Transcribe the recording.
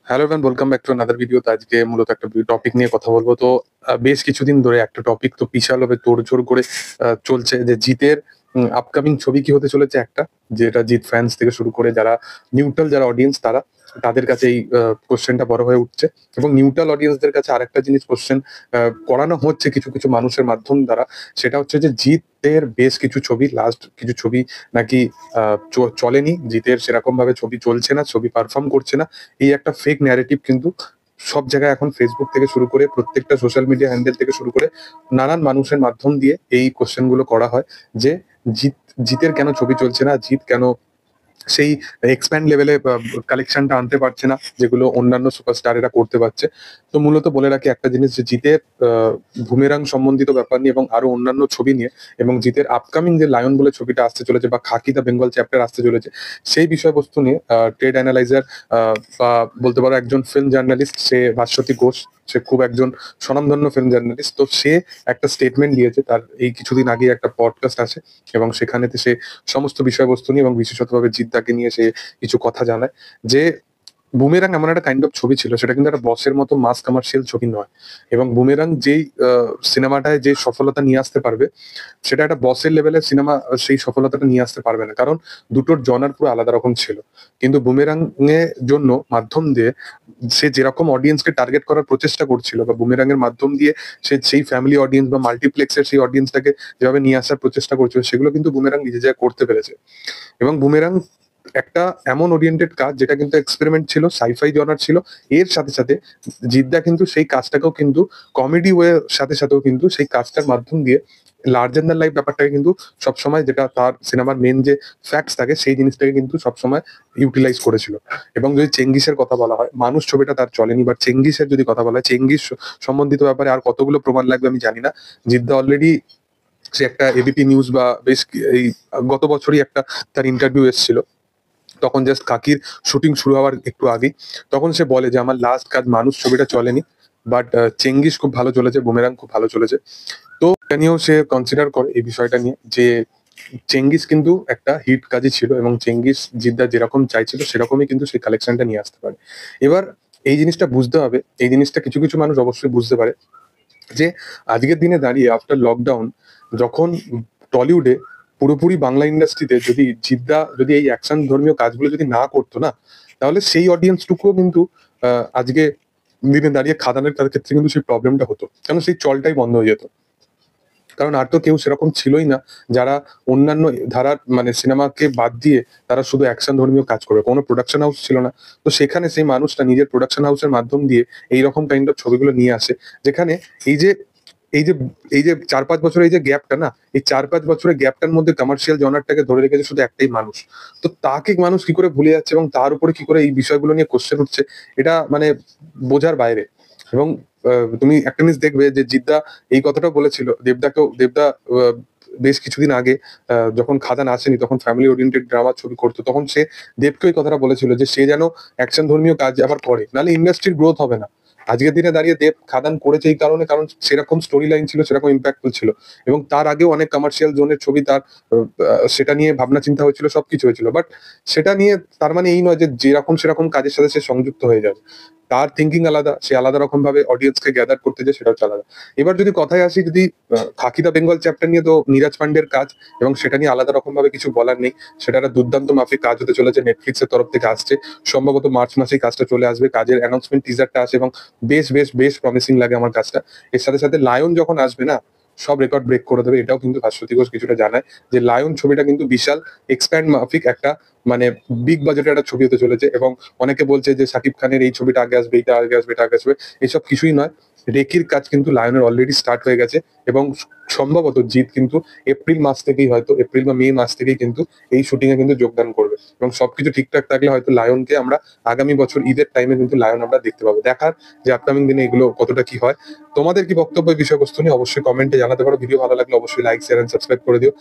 Hello everyone, welcome back to another video. তো আজকে মূলত একটা টপিক নিয়ে কথা বলবো। তো বেশ কিছুদিন ধরে একটা টপিক তো বিশালভাবে তোড়জোড় করে চলছে যে জিতের আপকামিং ছবি কি হতে চলেছে একটা, যেটা জিত ফ্যান্স থেকে শুরু করে যারা নিউট্রাল যারা অডিয়েন্স তাদের কাছে এই কোশ্চেনটা বড় হয়ে উঠছে। এবং নিউট্রাল অডিয়েন্সদের কাছে আরেকটা জিনিস কোশ্চেন করানো হচ্ছে কিছু কিছু মানুষের মাধ্যম দ্বারা। সেটা হচ্ছে যে জিতের বেশ কিছু ছবি, লাস্ট কিছু ছবি নাকি চলেনি, জিতের সেরকম ভাবে ছবি চলছে না, ছবি পারফর্ম করছে না। এই একটা ফেক ন্যারেটিভ কিন্তু সব জায়গায় এখন ফেসবুক থেকে শুরু করে প্রত্যেকটা সোশ্যাল মিডিয়া হ্যান্ডেল থেকে শুরু করে নানান মানুষের মাধ্যম দিয়ে এই কোশ্চেন গুলো করা হয় যে জিত জিতের কেন ছবি চলছে না, জিত কেন সেই এক্সপ্যান্ড লেভেলে কালেকশনটা আনতে পারছে না যেগুলো অন্যান্য সুপারস্টারেরা করতে পারছে। তো মূলত বলে রাখি একটা জিনিস, যে জিতের বুমেরাং সম্বন্ধিত ব্যাপার নিয়ে এবং আরো অন্যান্য ছবি নিয়ে, এবং জিতের আপকামিং যে লায়ন বলে ছবিটা আসতে চলেছে বা খাকি দ্য বেঙ্গল চ্যাপ্টার আসতে চলেছে, সেই বিষয়বস্তু নিয়ে ট্রেড অ্যানালাইজার বা বলতে পারো একজন ফিল্ম জার্নালিস্ট, সে ভাস্বতী ঘোষ, সে খুব একজন স্বনামধন্য ফিল্ম জার্নালিস্ট। তো সে একটা স্টেটমেন্ট দিয়েছে, তার এই কিছুদিন আগে একটা পডকাস্ট আছে এবং সেখানেতে সে সমস্ত বিষয়বস্তু নিয়ে এবং বিশেষতভাবে জিদ্দাকে নিয়ে সে কিছু কথা জানায় যে বুমেরাং এমন একটা কাইন্ড অফ ছবি ছিল, সেটা কিন্তু একটা বসের মতো মাস কমার্শিয়াল ছবি নয়। এবং বুমেরাং যেই সিনেমাটায় যে সফলতা নিয়ে আসতে পারবে, সেটা একটা বসের লেভেলের সিনেমা সেই সফলতাটা নিয়ে আসতে পারবে না, কারণ দুটোর জনার পুরো আলাদা রকম ছিল। কিন্তু বুমেরাং এর জন্য মাধ্যম দিয়ে সে যেরকম অডিয়েন্সকে টার্গেট করার প্রচেষ্টা করছিল, বা বুমেরাং এর মাধ্যম দিয়ে সে সেই ফ্যামিলি অডিয়েন্স বা মাল্টিপ্লেক্সের সেই অডিয়েন্সটাকে যেভাবে নিয়ে আসার প্রচেষ্টা করছিল, সেগুলো কিন্তু বুমেরাং নিজে জায়গায় করতে পেরেছে। এবং বুমেরাং একটা এমন ওরিয়েন্টেড কাজ যেটা কিন্তু এক্সপেরিমেন্ট ছিল, সাইফাই জনার ছিল। এর সাথে সাথে জিদ্দা কিন্তু সেই কাজটাকেও কিন্তু কমেডি ওয়ে সাথে সাথেও কিন্তু সেই কাজটার মাধ্যম দিয়ে লার্জার দ্যান লাইফ ব্যাপারটাকে কিন্তু সবসময়, যেটা তার সিনেমার মেন যে ফ্যাক্টস থাকে, সেই জিনিসটাকে কিন্তু সবসময় ইউটিলাইজ করেছিল। এবং যদি চেঙ্গিসের কথা বলা হয়, মানুষ ছবিটা তার চলেনি, বাট চেঙ্গিসের যদি কথা বলা হয়, চেঙ্গিস সম্বন্ধিত ব্যাপারে আর কতগুলো প্রমাণ লাগবে আমি জানি না। জিদ্দা অলরেডি সে একটা এবিপি নিউজ বা এই গত বছরই একটা তার ইন্টারভিউ এসেছিল, তখন জাস্ট কাকির শুটিং শুরু হওয়ার একটু আগেই। তখন সে বলে যে আমার লাস্ট কাজ মানুষ ছবিটা চলেনি, বাট চেঙ্গিস খুব ভালো চলেছে, বুমেরাং খুব ভালো চলেছে। তো এটা নিয়েও সে কনসিডার করে এই বিষয়টা নিয়ে যে চেঙ্গিস কিন্তু একটা হিট কাজই ছিল, এবং চেঙ্গিস জিদ্দা যেরকম চাইছিল সেরকমই কিন্তু সেই কালেকশনটা নিয়ে আসতে পারে। এবার এই জিনিসটা বুঝতে হবে, এই জিনিসটা কিছু কিছু মানুষ অবশ্যই বুঝতে পারে যে আজকের দিনে দাঁড়িয়ে আফটার লকডাউন, যখন টলিউডে পুরোপুরি বাংলা ইন্ডাস্ট্রিতে যদি জিদ্দা যদি এই অ্যাকশন ধর্মীয় কাজগুলো যদি না করতো না, তাহলে সেই অডিয়েন্সটুকুও কিন্তু আজকে দিনে দাঁড়িয়ে খাদানের কার ক্ষেত্রে কিন্তু সেই প্রবলেমটা হতো, কারণ সেই চলটাই বন্ধ হয়ে যেত। কারণ আর তো কেউ সেরকম ছিলই না যারা অন্যান্য ধারার মানে সিনেমাকে বাদ দিয়ে তারা শুধু অ্যাকশন ধর্মীয় কাজ করবে, কোনো প্রোডাকশন হাউস ছিল না। তো সেখানে সেই মানুষটা নিজের প্রোডাকশন হাউসের মাধ্যম দিয়ে এইরকম কাইন্ড অফ ছবিগুলো নিয়ে আসে, যেখানে এই যে এই যে এই যে 4-5 বছরের এই যে গ্যাপটা না, এই 4-5 বছরের গ্যাপটার মধ্যে কমার্শিয়াল জনারটাকে ধরে রেখেছে শুধু একটাই মানুষ। তো তাকে মানুষ কি করে ভুলে যাচ্ছে এবং তার উপরে কি করে এই বিষয়গুলো নিয়ে কোশ্চেন উঠছে, এটা মানে বোঝার বাইরে। এবং তুমি একটা জিনিস দেখবে যে জিদ্দা এই কথাটাও বলেছিল দেবদা বেশ কিছুদিন আগে, যখন খাদান আসেনি তখন ফ্যামিলি ওরিয়েন্টেড ড্রামা ছবি করতো, তখন সে দেবকে ওই কথাটা বলেছিল যে সে যেন অ্যাকশন ধর্মীয় কাজ আবার করে, নাহলে ইন্ডাস্ট্রির গ্রোথ হবে না। আজকের দিনে দাঁড়িয়ে দেব খাদান করেছে এই কারণে, কারণ সেরকম স্টোরি লাইন ছিল, সেরকম ইম্প্যাক্টফুল ছিল। এবং তার আগেও অনেক কমার্শিয়াল জোনের ছবি তার সেটা নিয়ে ভাবনা চিন্তা হয়েছিল, সবকিছু হয়েছিল, বাট সেটা নিয়ে তার মানে এই নয় যে যেরকম সেরকম কাজের সাথে সে সংযুক্ত হয়ে যাবে। তার থিঙ্কিং আলাদা, সে আলাদা রকম ভাবে অডিয়েন্সকে গ্যাদার করতে যায়, সেটাও হচ্ছে আলাদা। এবার যদি কথায় আসি, যদি খাকি দা বেঙ্গল চ্যাপ্টার নিয়ে, তো নীরাজ পান্ডের কাজ, এবং সেটা নিয়ে আলাদা রকম ভাবে কিছু বলার নেই। সেটা একটা দুর্দান্ত মাফিক কাজ হতে চলেছে, নেটফ্লিক্স এর তরফ থেকে আসছে, সম্ভবত মার্চ মাসেই কাজটা চলে আসবে। কাজের অ্যানাউন্সমেন্ট টিজারটা আসে এবং বেশ বেশ বেশ প্রমিসিং লাগে আমার কাজটা। এর সাথে সাথে লায়ন যখন আসবে না, সব রেকর্ড ব্রেক করে দেবে, এটাও কিন্তু ভাস্বতী ঘোষ কিছুটা জানায় যে লায়ন ছবিটা কিন্তু বিশাল এক্সপ্যান্ড মাফিক একটা মানে বিগ বাজেটের একটা ছবি হতে চলেছে। এবং অনেকে বলছে যে শাকিব খানের এই ছবিটা আগে আসবে, এটা আগে আসবে, এটা আগে আসবে, এসব কিছুই নয়। রেকির কাজ কিন্তু লায়নের অলরেডি স্টার্ট হয়ে গেছে, এবং সম্ভবত জিৎ কিন্তু এপ্রিল মাস থেকেই, হয়তো এপ্রিল বা মে মাস থেকেই কিন্তু এই শুটিং এ কিন্তু যোগদান করবে। এবং সবকিছু ঠিকঠাক থাকলে হয়তো লায়নকে আমরা আগামী বছর ঈদের টাইমে কিন্তু লায়ন আমরা দেখতে পাবো। দেখার যে আপকামিং দিনে এগুলো কতটা কি হয়। তোমাদের কি বক্তব্য এই বিষয়বস্তু নিয়ে অবশ্যই কমেন্টে জানাতে পারো। ভিডিও ভালো লাগলে অবশ্যই লাইক, শেয়ার এন্ড সাবস্ক্রাইব করে দিও।